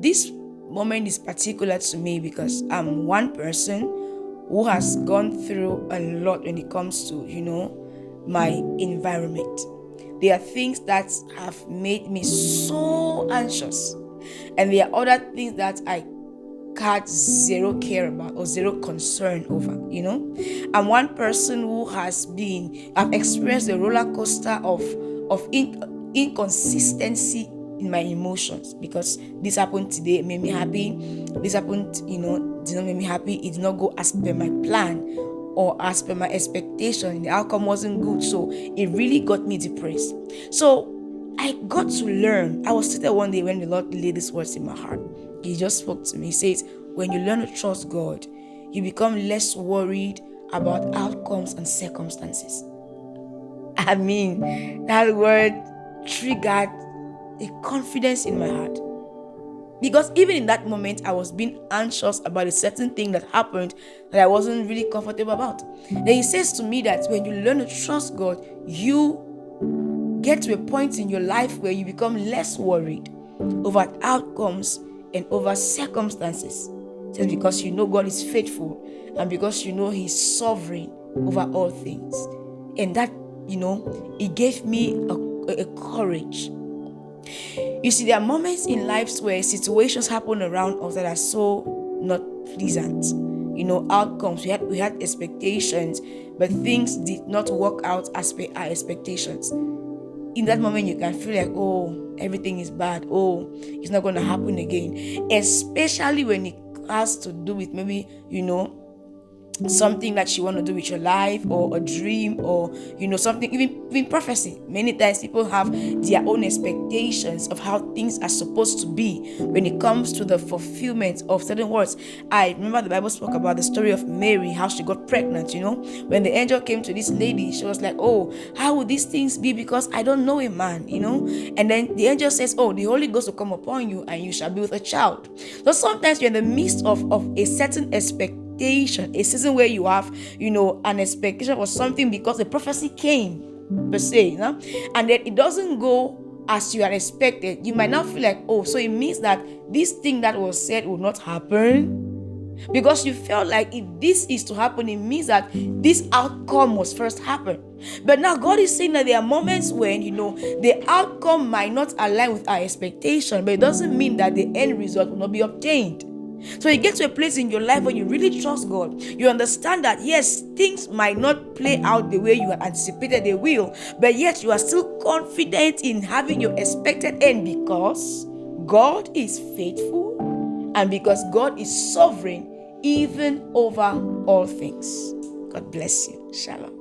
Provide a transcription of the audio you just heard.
this moment is particular to me because I'm one person who has gone through a lot when it comes to, my environment. There are things that have made me so anxious, and there are other things that I had zero care about or zero concern over. I'm one person who I've experienced the roller coaster of inconsistency in my emotions, because this happened today, it made me happy. This happened, did not make me happy. It did not go as per my plan or as per my expectation. The outcome wasn't good, so it really got me depressed. So I got to learn. I was sitting one day when the Lord laid these words in my heart. He just spoke to me. He says, when you learn to trust God, you become less worried about outcomes and circumstances. I mean, that word triggered a confidence in my heart. Because even in that moment, I was being anxious about a certain thing that happened that I wasn't really comfortable about. Then he says to me that when you learn to trust God, you get to a point in your life where you become less worried over outcomes and over circumstances. Just because you know God is faithful and because you know He's sovereign over all things. And that, it gave me a courage. You see, there are moments in lives where situations happen around us that are so not pleasant. Outcomes. We had expectations, but things did not work out as per our expectations. In that moment, you can feel like, oh, everything is bad. Oh, it's not going to happen again. Especially when it has to do with maybe, something that you want to do with your life, or a dream, or something, even prophecy. Many times people have their own expectations of how things are supposed to be when it comes to the fulfillment of certain words. I remember the Bible spoke about the story of Mary, how she got pregnant. When the angel came to this lady, she was like, oh, how will these things be, because I don't know a man. And then the angel says, oh, the Holy Ghost will come upon you and you shall be with a child. So sometimes you're in the midst of a certain expectation, a season where you have, an expectation for something because the prophecy came, per se, and then it doesn't go as you had expected. You might not feel like, oh, so it means that this thing that was said will not happen, because you felt like if this is to happen, it means that this outcome must first happen. But now God is saying that there are moments when, the outcome might not align with our expectation, but it doesn't mean that the end result will not be obtained. So you get to a place in your life where you really trust God. You understand that, yes, things might not play out the way you had anticipated they will, but yet you are still confident in having your expected end, because God is faithful and because God is sovereign even over all things. God bless you. Shalom.